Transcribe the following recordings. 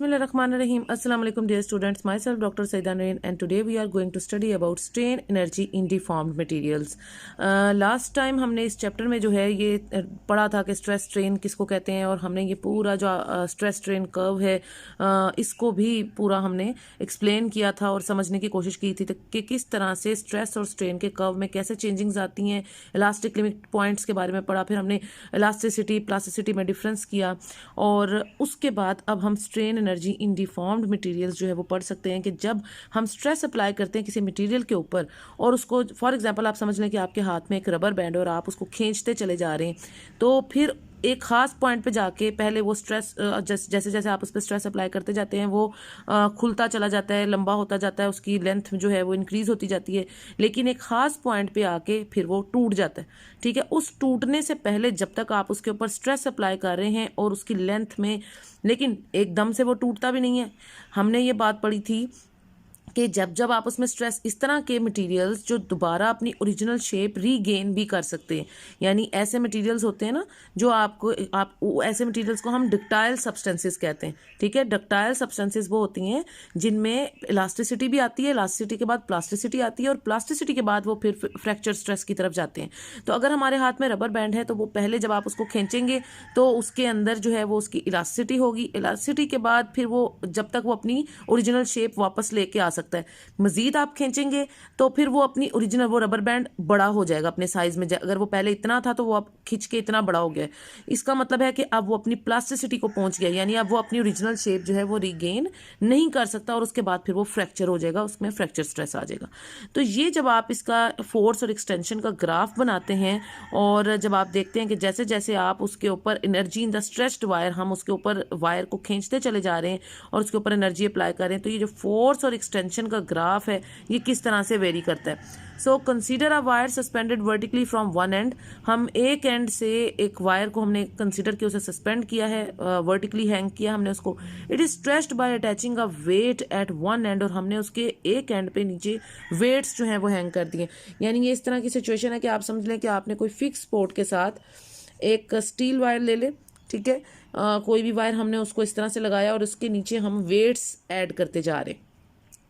Bismillahirrahmanirrahim. Assalamu alaikum dear students. Myself Dr. Saida Nureen and today we are going to study about strain energy in deformed materials. Last time हमने इस chapter में जो है ये पढ़ा था कि स्ट्रेस स्ट्रेन किसको कहते हैं और हमने ये पूरा जो स्ट्रेस स्ट्रेन कर्व है इसको भी पूरा हमने एक्सप्लेन किया था और समझने की कोशिश की थी कि किस तरह से स्ट्रेस और स्ट्रेन के कर्व में कैसे चेंजिंग्स आती हैं। इलास्टिक लिमिट पॉइंट्स के बारे में पढ़ा, फिर हमने इलास्टिसिटी प्लास्टिसिटी में डिफरेंस किया और उसके बाद अब हम strain energy in deformed materials जो है वो पढ़ सकते हैं कि जब हम स्ट्रेस अप्लाई करते हैं किसी मटेरियल के ऊपर और उसको फॉर एग्जांपल आप समझ लें कि आपके हाथ में एक रबर बैंड है और आप उसको खींचते चले जा रहे हैं, तो फिर एक खास पॉइंट पे जाके पहले वो स्ट्रेस जैसे जैसे आप उस पर स्ट्रेस अप्लाई करते जाते हैं वो खुलता चला जाता है, लंबा होता जाता है, उसकी लेंथ जो है वो इंक्रीज होती जाती है, लेकिन एक खास पॉइंट पे आके फिर वो टूट जाता है। ठीक है, उस टूटने से पहले जब तक आप उसके ऊपर स्ट्रेस अप्लाई कर रहे हैं और उसकी लेंथ में, लेकिन एकदम से वो टूटता भी नहीं है। हमने ये बात पढ़ी थी कि जब जब आप उसमें स्ट्रेस, इस तरह के मटेरियल्स जो दोबारा अपनी ओरिजिनल शेप रीगेन भी कर सकते हैं, यानी ऐसे मटेरियल्स होते हैं ना जो आप ऐसे मटेरियल्स को हम डक्टाइल सब्सटेंसेस कहते हैं। ठीक है, डक्टाइल सब्सटेंसेस वो होती हैं जिनमें इलास्टिसिटी भी आती है, इलास्टिसिटी के बाद प्लास्टिसिटी आती है और प्लास्टिसिटी के बाद वो फिर फ्रैक्चर स्ट्रेस की तरफ जाते हैं। तो अगर हमारे हाथ में रबर बैंड है तो वो पहले जब आप उसको खींचेंगे तो उसके अंदर जो है वो उसकी इलास्टिसिटी होगी, इलास्टिसिटी के बाद फिर वो जब तक वो अपनी ओरिजिनल शेप वापस लेके आ सकता है। मजीद आप खींचेंगे तो फिर वो अपनी ओरिजिनल वो रबर बैंड बड़ा हो जाएगा अपने साइज में। अगर वो पहले इतना था तो वो अब खिंच के इतना बड़ा हो गया। इसका मतलब है कि अब वो अपनी प्लास्टिसिटी को पहुंच गया, यानी अब वो अपनी ओरिजिनल शेप जो है वो रीगेन नहीं कर सकता और उसके बाद फिर वो फ्रैक्चर हो जाएगा, उसमें फ्रैक्चर स्ट्रेस आ जाएगा। तो ये जब आप इसका फोर्स और एक्सटेंशन का ग्राफ बनाते हैं और जब आप देखते हैं कि जैसे जैसे आप उसके ऊपर energy in the stretched wire, हम उसके ऊपर वायर को खींचते चले जा रहे हैं और उसके ऊपर एनर्जी अप्लाई कर रहे हैं, तो ये जो फोर्स और एक्सटेंशन का ग्राफ है ये किस तरह से वेरी करता है। So consider a wire suspended vertically from one and. हम एक एंड से एक वायर को हमने कंसीडर किया, उसे सस्पेंड किया है, वर्टिकली हैंग किया हमने उसको। It is stretched by attaching a weight at one end, और हमने उसके एक एंड पे नीचे वेट्स जो हैं वो हैंग कर दिए। यानी ये इस तरह की सिचुएशन है कि आप समझ लें कि आपने कोई फिक्स पोर्ट के साथ एक स्टील वायर ले ले। ठीक है, कोई भी वायर हमने उसको इस तरह से लगाया और उसके नीचे हम वेट्स ऐड करते जा रहे हैं।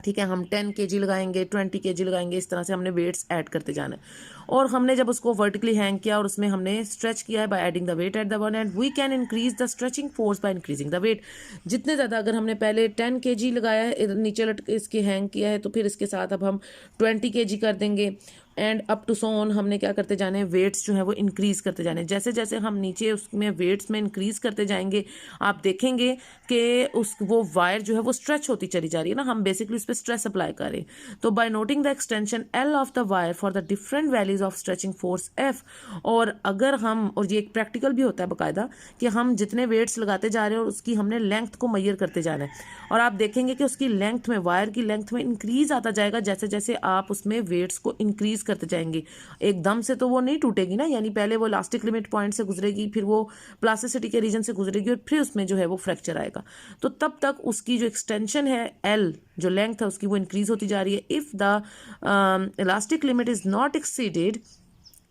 ठीक है, हम 10 kg लगाएंगे, 20 kg लगाएंगे, इस तरह से हमने वेट्स ऐड करते जाना है। और हमने जब उसको वर्टिकली हैंग किया और उसमें हमने स्ट्रेच किया है by adding the weight at the one end, we can increase the stretching force by increasing the weight. जितने ज़्यादा, अगर हमने पहले 10 kg लगाया है, नीचे लटके इसके हैंग किया है, तो फिर इसके साथ अब हम 20 kg कर देंगे and up to so on. हमने क्या करते जाने, वेट्स जो है वो इंक्रीज करते जाने। जैसे जैसे हम नीचे उसमें वेट्स में इंक्रीज करते जाएंगे आप देखेंगे कि वो वायर जो है वो स्ट्रेच होती चली जा रही है ना, हम बेसिकली उस पर स्ट्रेस अप्लाई करें। तो by noting the extension L of the wire for the different values of stretching force F, और अगर हम, और ये एक प्रैक्टिकल भी होता है बाकायदा, कि हम जितने वेट्स लगाते जा रहे हैं और उसकी हमने लेंथ को मैयर करते जाना है, और आप देखेंगे कि उसकी लेंथ में, वायर की लेंथ में इंक्रीज आता जाएगा जैसे जैसे आप उसमें वेट्स को इंक्रीज करते जाएंगे। एकदम से तो वो नहीं टूटेगी ना, यानी पहले वो इलास्टिक लिमिट पॉइंट से गुजरेगी, फिर वो प्लास्टिसिटी के रीजन से गुजरेगी और फिर उसमें जो है वो फ्रैक्चर आएगा। तो तब तक उसकी जो एक्सटेंशन है एल, जो लेंथ है उसकी, वो इंक्रीज होती जा रही है। If the elastic limit is not exceeded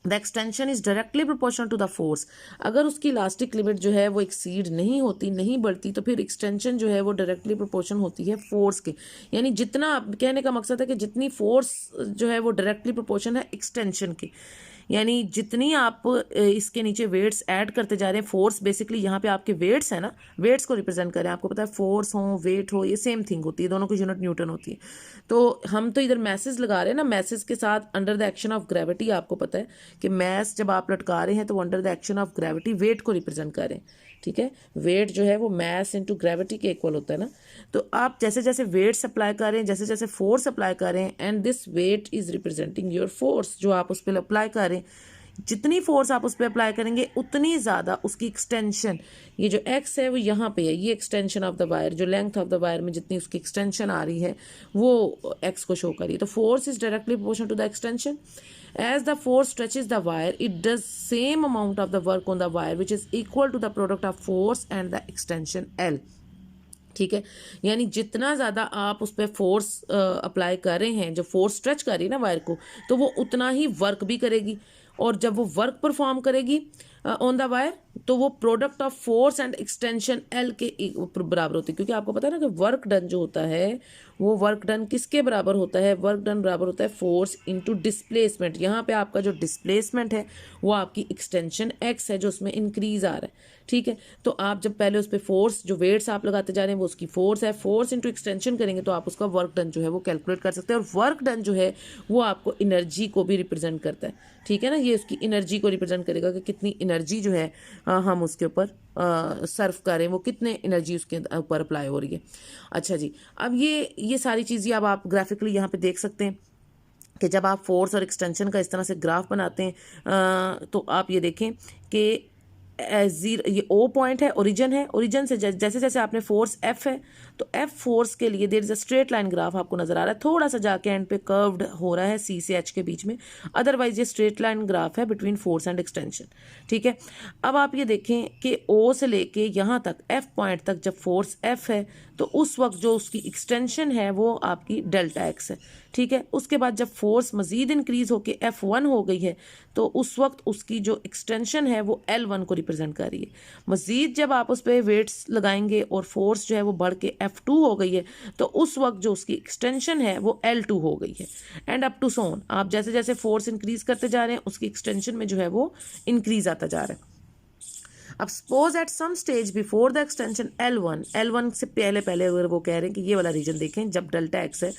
the extension is directly proportional to the force. अगर उसकी इलास्टिक लिमिट जो है वो एक्सीड नहीं होती, नहीं बढ़ती, तो फिर एक्सटेंशन जो है वो डायरेक्टली प्रोपोर्शन होती है फोर्स के। यानी जितना, कहने का मकसद है कि जितनी फोर्स जो है वो डायरेक्टली प्रोपोर्शन है एक्सटेंशन की, यानी जितनी आप इसके नीचे वेट्स ऐड करते जा रहे हैं, फोर्स बेसिकली यहाँ पे आपके वेट्स है ना, वेट्स को रिप्रेजेंट करें। आपको पता है फोर्स हो वेट हो ये सेम थिंग होती है, दोनों की यूनिट न्यूटन होती है। तो हम तो इधर मैसेज लगा रहे हैं ना, मैसेज के साथ under the action of gravity, आपको पता है कि मैस जब आप लटका रहे हैं तो under the action of gravity weight को रिप्रेजेंट करें। ठीक है, वेट जो है वो मैस इनटू ग्रेविटी के इक्वल होता है ना। तो आप जैसे जैसे वेट्स अप्लाई करें, जैसे जैसे फोर्स अप्लाई करें, and this weight is representing your force जो आप उस पर अप्लाई करें। जितनी फोर्स आप उस पर अप्लाई करेंगे उतनी ज़्यादा उसकी एक्सटेंशन, ये जो एक्स है वो यहाँ पे है, ये एक्सटेंशन ऑफ द वायर, जो लेंथ ऑफ द वायर में जितनी उसकी एक्सटेंशन आ रही है वो एक्स को शो करिए। तो force is directly proportional to the extension. As the force stretches the wire, it does same amount of the work on the wire, which is equal to the product of force and the extension L. ठीक है, यानी जितना ज़्यादा आप उस पर force apply कर रहे हैं, जो फोर्स स्ट्रेच कर रही है ना वायर को, तो वो उतना ही वर्क भी करेगी और जब वो वर्क परफॉर्म करेगी ऑन द वायर तो वो product of force and extension L के बराबर होती है, क्योंकि आपको पता है ना कि वर्क डन जो होता है वो वर्क डन किसके बराबर होता है, वर्क डन बराबर होता है फोर्स इनटू डिस्प्लेसमेंट। यहाँ पे आपका जो डिस्प्लेसमेंट है वो आपकी एक्सटेंशन एक्स है जो उसमें इंक्रीज आ रहा है, ठीक है। तो आप जब पहले उस पर फोर्स जो वेट्स आप लगाते जा रहे हैं वो उसकी फोर्स है, फोर्स इनटू एक्सटेंशन करेंगे तो आप उसका वर्क डन जो है वो कैलकुलेट कर सकते हैं। और वर्क डन जो है वो आपको एनर्जी को भी रिप्रेजेंट करता है, ठीक है ना, ये उसकी एनर्जी को रिप्रेजेंट करेगा कि कितनी एनर्जी जो है हम उसके ऊपर सर्व कर रहे हैं, वो कितने एनर्जी उसके ऊपर अप्लाई हो रही है। अच्छा जी, अब ये सारी चीज़ें अब आप ग्राफिकली यहाँ पे देख सकते हैं कि जब आप फोर्स और एक्सटेंशन का इस तरह से ग्राफ बनाते हैं तो आप ये देखें कि जीरो ये ओ पॉइंट है, ओरिजिन है, ओरिजिन से जैसे जैसे आपने फोर्स एफ है तो एफ फोर्स के लिए there is a straight line graph आपको नजर आ रहा है, थोड़ा सा जाके एंड पे कर्व्ड हो रहा है सी से एच के बीच में, अदरवाइज ये स्ट्रेट लाइन ग्राफ है बिटवीन फोर्स एंड एक्सटेंशन, ठीक है। अब आप ये देखें कि ओ से लेके यहाँ तक एफ पॉइंट तक जब फोर्स एफ है तो उस वक्त जो उसकी एक्सटेंशन है वो आपकी डेल्टा एक्स है, ठीक है। उसके बाद जब फोर्स मजीद इंक्रीज होके F1 हो गई है तो उस वक्त उसकी जो एक्सटेंशन है वो L1 को रिप्रेजेंट कर रही है। मजीद जब आप उस पर वेट्स लगाएंगे और फोर्स जो है वो बढ़ के F2 हो गई है तो उस वक्त जो उसकी एक्सटेंशन है वो L2 हो गई है, and up to so on. आप जैसे जैसे फोर्स इंक्रीज करते जा रहे हैं उसकी एक्सटेंशन में जो है वो इंक्रीज आता जा रहा है। अब suppose at some stage before the extension L1 से पहले अगर वो कह रहे हैं कि ये वाला रीजन देखें जब डेल्टा एक्स है,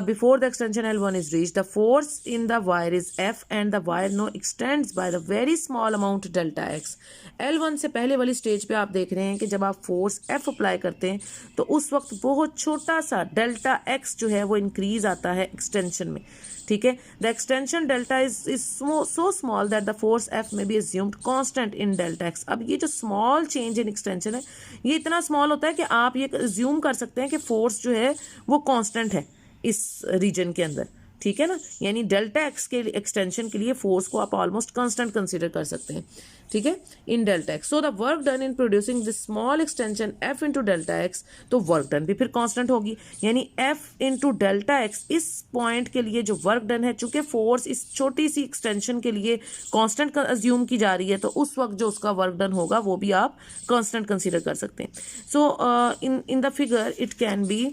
before the extension L1 is reach the force in the wire is F and the wire no extends by the very small amount delta X. L1 से पहले वाली स्टेज पे आप देख रहे हैं कि जब आप फोर्स F अप्लाई करते हैं तो उस वक्त बहुत छोटा सा डेल्टा एक्स जो है वो इंक्रीज आता है एक्सटेंशन में, ठीक है। The extension delta is so small that the force F may be assumed constant in delta x. अब ये जो स्मॉल चेंज इन एक्सटेंशन है ये इतना स्मॉल होता है कि आप ये एज्यूम कर सकते हैं कि फोर्स जो है वो कांस्टेंट है इस रीजन के अंदर, ठीक है ना, यानी डेल्टा एक्स के एक्सटेंशन के लिए फोर्स को आप ऑलमोस्ट कांस्टेंट कंसीडर कर सकते हैं, ठीक है, in delta x. So the work done in producing this small extension F into delta x, तो वर्क डन भी फिर कांस्टेंट होगी, यानी एफ इंटू डेल्टा एक्स इस पॉइंट के लिए जो वर्क डन है, चूंकि फोर्स इस छोटी सी एक्सटेंशन के लिए कांस्टेंट अज्यूम की जा रही है तो उस वक्त जो उसका वर्क डन होगा वो भी आप कांस्टेंट कंसीडर कर सकते हैं। So in the figure it can be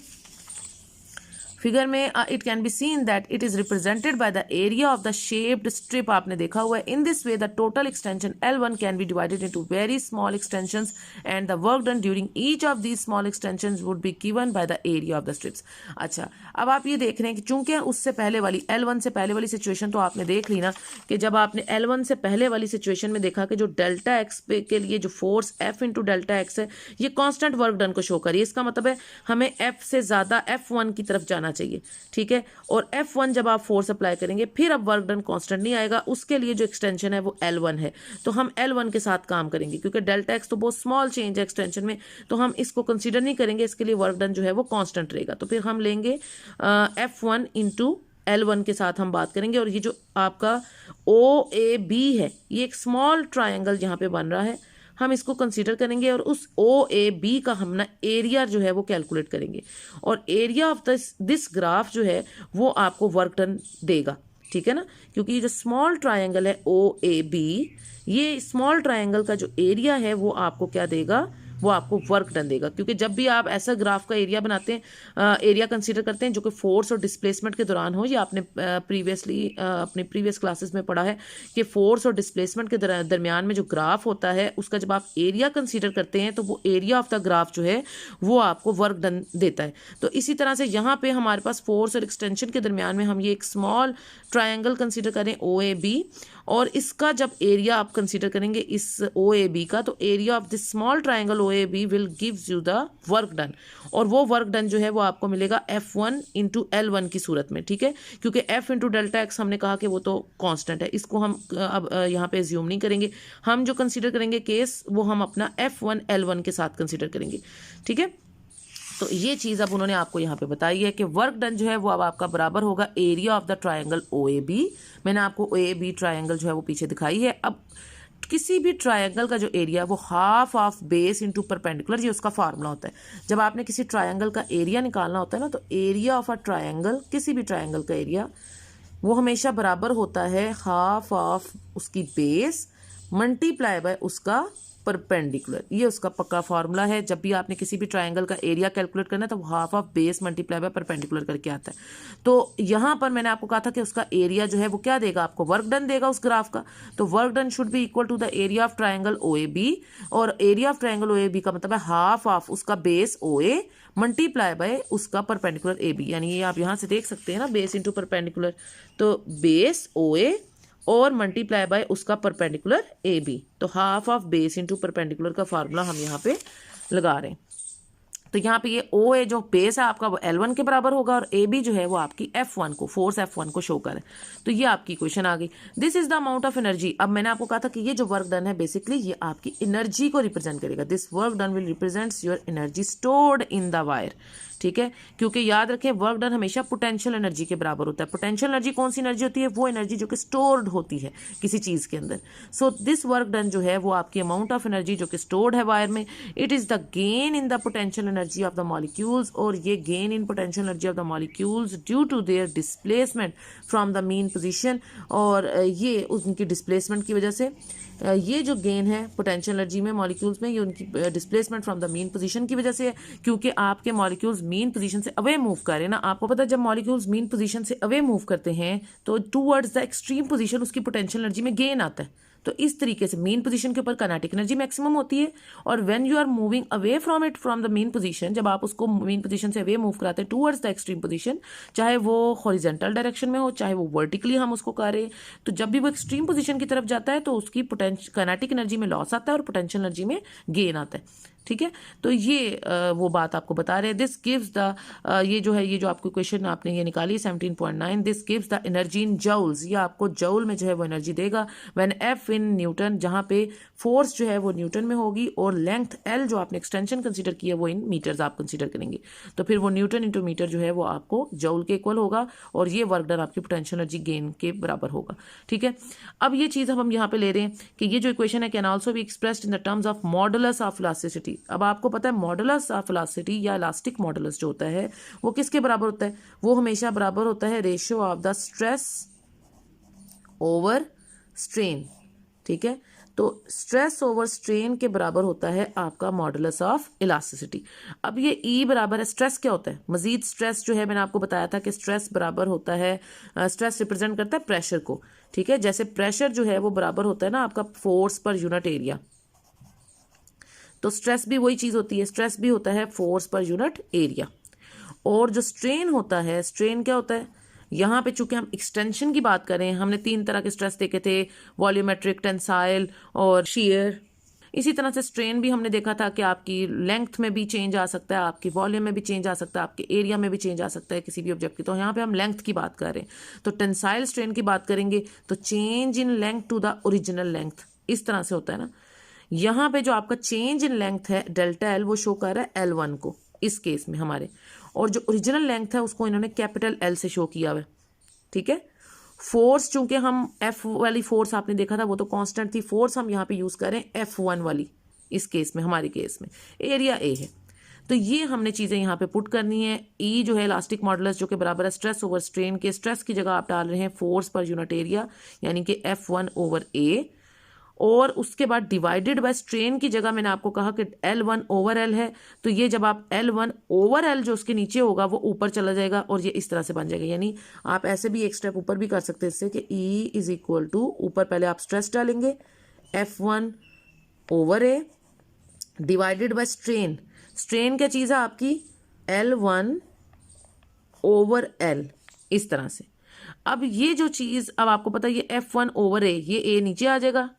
figure में it can be seen that it is represented by the area of the shaped strip. आपने देखा हुआ है in this way the total extension L1 can be divided into very small extensions and the work done during each of these small extensions would be given by the area of the strips. अच्छा, अब आप ये देख रहे हैं कि चूंकि उससे पहले वाली L1 से पहले वाली सिचुएशन तो आपने देख ली ना कि जब आपने L1 से पहले वाली सिचुएशन में देखा कि जो डेल्टा एक्स के लिए जो force F into delta X है ये कॉन्स्टेंट वर्क डन को शो करिए, इसका मतलब है हमें F से ज्यादा F1 की तरफ जाना चाहिए, ठीक है। और F1 जब आप फोर्स अप्लाई करेंगे फिर अब वर्क डन कांस्टेंट नहीं आएगा, उसके लिए जो एक्सटेंशन है वो L1 है, तो हम L1 के साथ काम करेंगे क्योंकि डेल्टा एक्स तो बहुत स्मॉल चेंज है एक्सटेंशन में, तो हम इसको कंसीडर नहीं करेंगे, इसके लिए वर्क डन जो है वो कांस्टेंट रहेगा। तो फिर हम लेंगे F1 इंटू L1 के साथ हम बात करेंगे, और ये जो आपका OAB है ये एक स्मॉल ट्राइंगल यहाँ पे बन रहा है, हम इसको कंसीडर करेंगे और उस OAB का हम ना एरिया जो है वो कैलकुलेट करेंगे, और एरिया ऑफ दिस ग्राफ जो है वो आपको वर्क डन देगा, ठीक है ना, क्योंकि ये जो स्मॉल ट्रायंगल है OAB, ये स्मॉल ट्रायंगल का जो एरिया है वो आपको क्या देगा, वो आपको वर्क डन देगा। क्योंकि जब भी आप ऐसा ग्राफ का एरिया बनाते हैं, एरिया कंसीडर करते हैं जो कि फोर्स और डिस्प्लेसमेंट के दौरान हो, ये आपने प्रीवियसली अपने प्रीवियस क्लासेस में पढ़ा है कि फोर्स और डिस्प्लेसमेंट के दरमियान में जो ग्राफ होता है उसका जब आप एरिया कंसीडर करते हैं तो वो एरिया ऑफ द ग्राफ जो है वो आपको वर्क डन देता है। तो इसी तरह से यहाँ पे हमारे पास फोर्स और एक्सटेंशन के दरमियान में हम ये एक स्मॉल ट्रायंगल कंसीडर करें OAB, और इसका जब एरिया आप कंसीडर करेंगे इस OAB का, तो area of this small triangle OAB will gives you the work done, और वो वर्क डन जो है वो आपको मिलेगा F1 इंटू L1 की सूरत में, ठीक है, क्योंकि F इंटू डेल्टा एक्स हमने कहा कि वो तो कांस्टेंट है, इसको हम अब यहाँ पे एज्यूम नहीं करेंगे, हम जो कंसीडर करेंगे केस वो हम अपना F1 L1 के साथ कंसीडर करेंगे, ठीक है। तो ये चीज़ अब उन्होंने आपको यहाँ पे बताई है कि वर्क डन जो है वो अब आपका बराबर होगा area of the triangle OAB। मैंने आपको OAB ट्रायंगल जो है वो पीछे दिखाई है। अब किसी भी ट्रायंगल का जो एरिया वो half of base into perpendicular, ये उसका फार्मूला होता है। जब आपने किसी ट्रायंगल का एरिया निकालना होता है ना, तो एरिया ऑफ अ ट्रायंगल, किसी भी ट्रायंगल का एरिया वो हमेशा बराबर होता है हाफ ऑफ उसकी बेस मल्टीप्लाई बाय उसका परपेंडिकुलर। ये उसका पक्का फॉर्मूला है। जब भी आपने किसी भी ट्रायंगल का एरिया कैलकुलेट करना है तो half of base multiply by perpendicular करके आता है। तो यहाँ पर मैंने आपको कहा था कि उसका एरिया जो है वो क्या देगा, आपको वर्क डन देगा उस ग्राफ का। तो work done should be equal to the area of triangle OAB, और एरिया ऑफ ट्रायंगल OAB का मतलब है हाफ ऑफ उसका बेस OA मल्टीप्लाई बाय उसका परपेंडिकुलर AB। यानी ये आप यहाँ से देख सकते हैं ना, बेस इंटू परपेंडिकुलर, तो बेस OA और मल्टीप्लाई बाय उसका परपेंडिकुलर AB। तो half of base into perpendicular का फार्मूला हम यहाँ पे लगा रहे हैं। तो यहाँ पे ये OA जो बेस है आपका वो L1 के बराबर होगा, और AB जो है वो आपकी F1 को, फोर्स F1 को शो करे। तो ये आपकी क्वेश्चन आ गई। This is the amount of energy. अब मैंने आपको कहा था कि ये जो वर्क डन है बेसिकली ये आपकी एनर्जी को रिप्रेजेंट करेगा। This work done will represents your energy stored in the wire. ठीक है, क्योंकि याद रखें वर्क डन हमेशा पोटेंशियल एनर्जी के बराबर होता है। पोटेंशियल एनर्जी कौन सी एनर्जी होती है, वो एनर्जी जो कि स्टोर्ड होती है किसी चीज के अंदर। सो दिस वर्क डन जो है वो आपकी अमाउंट ऑफ एनर्जी जो कि स्टोर्ड है वायर में, it is the gain in the potential energy of the molecules. और ये gain in potential energy of the molecules due to their displacement from the mean position. और ये उनकी displacement की वजह से ये जो गेन है पोटेंशियल एनर्जी में मॉलिक्यूल्स में, ये उनकी displacement from the mean position की वजह से है। क्योंकि आपके मॉलिक्यूल्स मीन पोजीशन से अवे मूव कर रहे हैं ना। आपको पता है जब मॉलिक्यूल्स मीन पोजीशन से अवे मूव करते हैं तो टूवर्ड्स द एक्सट्रीम पोजीशन उसकी पोटेंशियल एनर्जी में गेन आता है। तो इस तरीके से मीन पोजीशन के ऊपर काइनेटिक एनर्जी मैक्सिमम होती है, और when you are moving away from it from the mean position, जब आप उसको मीन पोजीशन से अवे मूव कराते हैं टूवर्ड्स द एक्सट्रीम पोजीशन, चाहे वो हॉरिजॉन्टल डायरेक्शन में हो चाहे वो वर्टिकली हम उसको करें, तो जब भी वो एक्सट्रीम पोजीशन की तरफ जाता है तो उसकी काइनेटिक एनर्जी में लॉस आता है और पोटेंशियल एनर्जी में गेन आता है। ठीक है, तो ये वो बात आपको बता रहे हैं। दिस गिव्स द ये जो है, ये जो आपको क्वेश्चन आपने ये निकाली 17.9, this gives the energy in joules. ये आपको जूल में जो है वो एनर्जी देगा। व्हेन F इन न्यूटन, जहाँ पे फोर्स जो है वो न्यूटन में होगी और लेंथ L जो आपने एक्सटेंशन कंसीडर किया वो इन मीटर्स आप कंसीडर करेंगे, तो फिर वो न्यूटन इंटू मीटर जो है वो आपको जूल के इक्वल होगा, और ये वर्क डन आपकी पोटेंशियल एनर्जी गेन के बराबर होगा। ठीक है, अब ये चीज़ हम यहाँ पे ले रहे हैं कि ये जो इक्वेशन है can also be expressed in the terms of modulus of elasticity. अब आपको पता है मॉडुलस ऑफ इलास्टिसिटी या इलास्टिक मॉडुलस जो होता है वो किसके बराबर होता है, वो हमेशा बराबर होता है ratio of the stress over strain. ठीक है, तो स्ट्रेस ओवर स्ट्रेन के बराबर होता है आपका मॉडुलस ऑफ इलास्टिसिटी। अब ये E बराबर है, स्ट्रेस क्या होता है, मजीद स्ट्रेस जो है मैंने आपको बताया था कि स्ट्रेस बराबर होता है, स्ट्रेस रिप्रेजेंट करता है प्रेशर को। ठीक है, जैसे प्रेशर जो है वो बराबर होता है ना आपका फोर्स पर यूनिट एरिया, तो स्ट्रेस भी वही चीज होती है, स्ट्रेस भी होता है फोर्स पर यूनिट एरिया। और जो स्ट्रेन होता है, स्ट्रेन क्या होता है, यहाँ पे चूंकि हम एक्सटेंशन की बात करें, हमने 3 तरह के स्ट्रेस देखे थे, वॉल्यूमेट्रिक, टेंसाइल और शियर। इसी तरह से स्ट्रेन भी हमने देखा था कि आपकी लेंथ में भी चेंज आ सकता है, आपकी वॉल्यूम में भी चेंज आ सकता है, आपके एरिया में भी चेंज आ सकता है किसी भी ऑब्जेक्ट की। तो यहाँ पे हम लेंथ की बात कर रहे हैं, तो टेंसाइल स्ट्रेन की बात करेंगे तो change in length to the original length, इस तरह से होता है ना। यहाँ पे जो आपका चेंज इन लेंथ है डेल्टा L, वो शो कर रहा है L1 को इस केस में हमारे, और जो ओरिजिनल लेंथ है उसको इन्होंने कैपिटल L से शो किया हुआ है। ठीक है, फोर्स चूंकि हम F वाली फोर्स आपने देखा था वो तो कांस्टेंट थी, फोर्स हम यहाँ पे यूज करें F1 वाली इस केस में, हमारे केस में एरिया A है। तो ये हमने चीजें यहाँ पे पुट करनी है। E जो है इलास्टिक मॉडुलस जो कि बराबर है स्ट्रेस ओवर स्ट्रेन के, स्ट्रेस की जगह आप डाल रहे हैं फोर्स पर यूनिट एरिया यानी कि F1 ओवर A, और उसके बाद डिवाइडेड बाय स्ट्रेन की जगह मैंने आपको कहा कि L1 ओवर L है, तो ये जब आप L1 ओवर L जो उसके नीचे होगा वो ऊपर चला जाएगा और ये इस तरह से बन जाएगा। यानी आप ऐसे भी एक स्टेप ऊपर भी कर सकते हैं इससे कि E इज इक्वल टू, ऊपर पहले आप स्ट्रेस डालेंगे F1 over A divided by strain. Strain क्या चीज़ है आपकी, L1 ओवर L, इस तरह से। अब ये जो चीज़, अब आपको पता है ये F1 ओवर A, ये A नीचे आ जाएगा,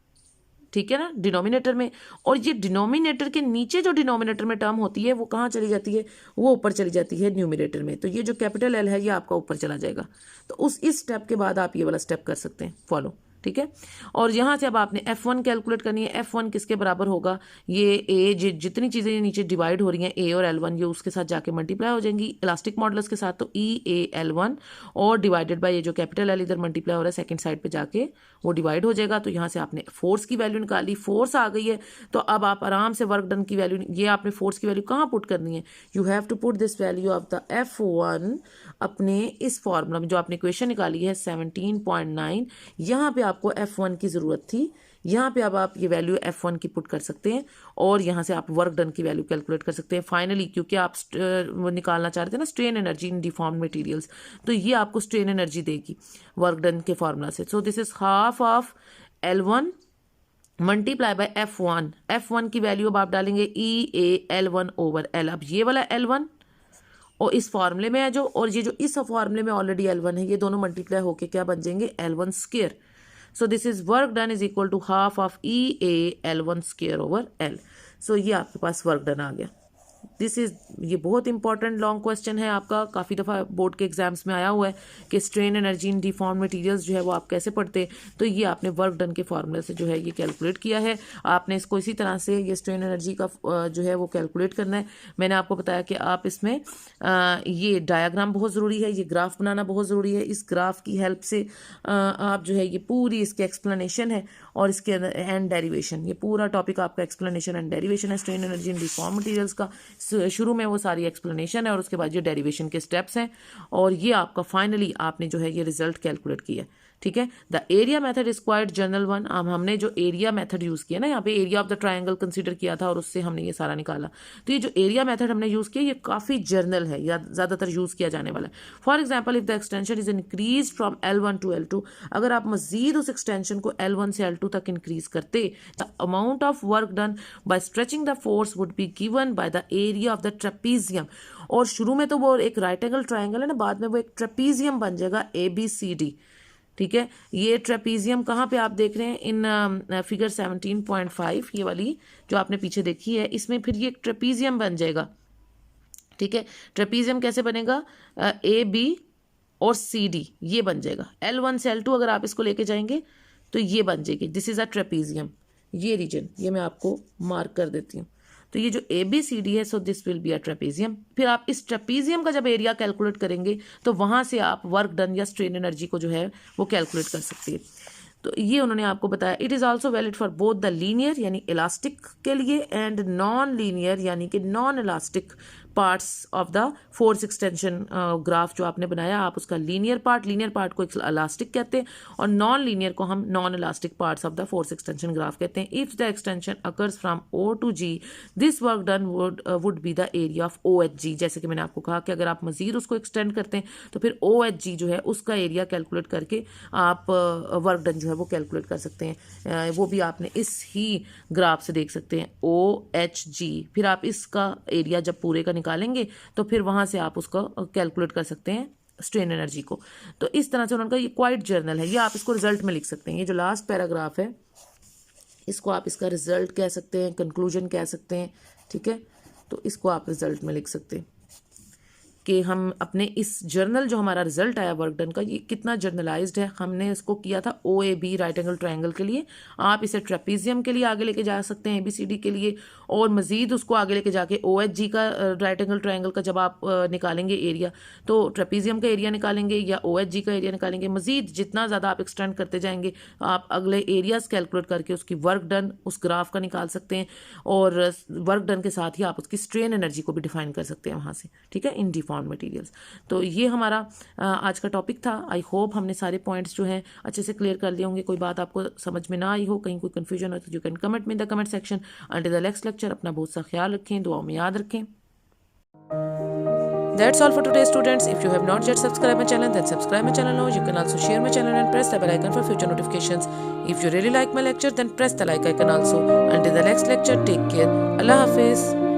ठीक है ना, डिनोमिनेटर में, और ये डिनोमिनेटर के नीचे जो डिनोमिनेटर में टर्म होती है वो कहाँ चली जाती है, वो ऊपर चली जाती है न्यूमिनेटर में। तो ये जो कैपिटल L है ये आपका ऊपर चला जाएगा। तो इस स्टेप के बाद आप ये वाला स्टेप कर सकते हैं फॉलो। ठीक है। और यहाँ से अब आपने F1 कैलकुलेट करनी है। F1 किसके बराबर होगा, ये ए जितनी चीज़ें नीचे डिवाइड हो रही हैं A और L1 ये उसके साथ जाके मल्टीप्लाई हो जाएंगी इलास्टिक मॉडुलस के साथ, तो EA_L1 और डिवाइडेड बाय ये जो कैपिटल L इधर मल्टीप्लाई हो रहा है सेकंड साइड पे जाके वो डिवाइड हो जाएगा। तो यहाँ से आपने फोर्स की वैल्यू निकाली, फोर्स आ गई है, तो अब आप आराम से वर्क डन की वैल्यू, ये आपने फोर्स की वैल्यू कहाँ पुट करनी है, you have to put this value of the F1 अपने इस फॉर्मूला में जो आपने इक्वेशन निकाली है 17.9, यहाँ पे आपको F1 की ज़रूरत थी, यहाँ पे अब आप ये वैल्यू F1 की पुट कर सकते हैं और यहाँ से आप वर्क डन की वैल्यू कैलकुलेट कर सकते हैं फाइनली, क्योंकि आप वो निकालना चाह रहे थे ना strain energy in deformed materials, तो ये आपको स्ट्रेन एनर्जी देगी वर्क डन के फार्मूला से। सो this is half of L1 multiply by F1। F1 की वैल्यू अब आप डालेंगे EA_L1/L। अब ये वाला L1 और इस फॉर्मूले में है जो, और ये जो इस फॉर्मूले में ऑलरेडी L1 है, ये दोनों मल्टीप्लाई होके क्या बन जाएंगे, L1²। So this is work done is equal to half of EA_L1/L। So ये आपके पास वर्क डन आ गया। दिस इज, ये बहुत इंपॉर्टेंट लॉन्ग क्वेश्चन है आपका, काफ़ी दफ़ा बोर्ड के एग्जाम्स में आया हुआ है कि strain energy in deformed materials जो है वो आप कैसे पढ़ते हैं। तो ये आपने वर्क डन के फार्मूले से जो है ये कैलकुलेट किया है। आपने इसको इसी तरह से ये स्ट्रेन एनर्जी का जो है वो कैलकुलेट करना है। मैंने आपको बताया कि आप इसमें ये डायाग्राम बहुत ज़रूरी है, ये ग्राफ बनाना बहुत ज़रूरी है। इस ग्राफ की हेल्प से आप जो है ये पूरी इसकी एक्सप्लेनेशन है और इसके एंड डेरिवेशन, ये पूरा टॉपिक आपका एक्सप्लेनेशन एंड डेरिवेशन है strain energy in deformed materials का। शुरू में वो सारी एक्सप्लेनेशन है और उसके बाद ये डेरिवेशन के स्टेप्स हैं और ये आपका फाइनली आपने जो है ये रिजल्ट कैलकुलेट किया। ठीक है। The area method is quite general one. अब हमने जो एरिया मेथड यूज़ किया ना, यहाँ पे area of the triangle consider किया था और उससे हमने ये सारा निकाला। तो ये जो एरिया मेथड हमने यूज़ किया ये काफ़ी जर्नल है या ज़्यादातर यूज़ किया जाने वाला है। For example if the extension is increase from L1 to L2, अगर आप मजीद उस एक्सटेंशन को L1 से L2 तक इंक्रीज करते, the amount of work done by stretching the force would be given by the area of the trapezium. और शुरू में तो वो एक राइट एंगल ट्राइंगल है ना, बाद में वो एक ट्रेपीजियम बन जाएगा ABCD। ठीक है। ये ट्रेपीजियम कहाँ पे आप देख रहे हैं, इन फिगर 17.5 ये वाली जो आपने पीछे देखी है, इसमें फिर ये ट्रेपीजियम बन जाएगा। ठीक है। ट्रेपीजियम कैसे बनेगा, AB और CD ये बन जाएगा। L1 से L2 अगर आप इसको लेके जाएंगे तो ये बन जाएगी, दिस इज अ ट्रेपीजियम। ये रीजन ये मैं आपको मार्क कर देती हूँ। तो ये जो ABCD है, so this will be a trapezium. फिर आप इस ट्रेपीजियम का जब एरिया कैलकुलेट करेंगे तो वहां से आप वर्क डन या स्ट्रेन एनर्जी को जो है वो कैलकुलेट कर सकते हैं। तो ये उन्होंने आपको बताया। It is also valid for both the linear यानी इलास्टिक के लिए एंड नॉन लीनियर यानी कि non elastic parts of the force extension graph जो आपने बनाया, आप उसका लीनियर पार्ट को इलास्टिक कहते हैं और नॉन लीनियर को हम non elastic parts of the force extension graph कहते हैं। If the extension occurs from O to G, this work done would be the area of OHG। जैसे कि मैंने आपको कहा कि अगर आप मजीद उसको एक्सटेंड करते हैं तो फिर OHG जो है उसका एरिया कैलकुलेट करके आप वर्क डन जो है वो कैलकुलेट कर सकते हैं। वो भी आपने इस ही ग्राफ से देख सकते हैं OHG। फिर आप इसका एरिया जब पूरे का निकालेंगे तो फिर वहां से आप उसको कैलकुलेट कर सकते हैं स्ट्रेन एनर्जी को। तो इस तरह से उनका ये क्वाइट जर्नल है, ये आप इसको रिजल्ट में लिख सकते हैं। ये जो लास्ट पैराग्राफ है इसको आप इसका रिजल्ट कह सकते हैं, कंक्लूजन कह सकते हैं। ठीक है। तो इसको आप रिजल्ट में लिख सकते हैं कि हम अपने इस जर्नल जो हमारा रिजल्ट आया वर्क डन का ये कितना जर्नलाइज्ड है। हमने इसको किया था OAB राइट एंगल ट्राइंगल के लिए, आप इसे ट्रेपीजियम के लिए आगे लेके जा सकते हैं ABCD के लिए, और मजीद उसको आगे लेके जाके OHG का राइट एंगल ट्राइंगल का जब आप निकालेंगे एरिया तो ट्रेपीजियम का एरिया निकालेंगे या OHG का एरिया निकालेंगे। मजीद जितना ज़्यादा आप एक्सटेंड करते जाएंगे आप अगले एरियाज कैलकुलेट करके उसकी वर्क डन उस ग्राफ का निकाल सकते हैं और वर्क डन के साथ ही आप उसकी स्ट्रेन एनर्जी को भी डिफाइन कर सकते हैं वहाँ से। ठीक है, इन डिफॉर्म्ड मटेरियल्स। तो ये हमारा आज का टॉपिक था। आई होप हमने सारे पॉइंट्स जो हैं अच्छे से क्लियर कर लिए होंगे। कोई बात आपको समझ में ना आई हो, कहीं कोई कंफ्यूजन हो तो यू कैन कमेंट में the comment section. Until the next lecture अपना बहुत सा ख्याल रखें, दुआओं में याद रखें। That's all for today, students. If you have not yet subscribed my channel, then subscribe my channel now. You can also share my channel and press the bell icon for future notifications. If you really like my lecture, then press the like icon also. Until the next lecture, take care. Allah Hafiz.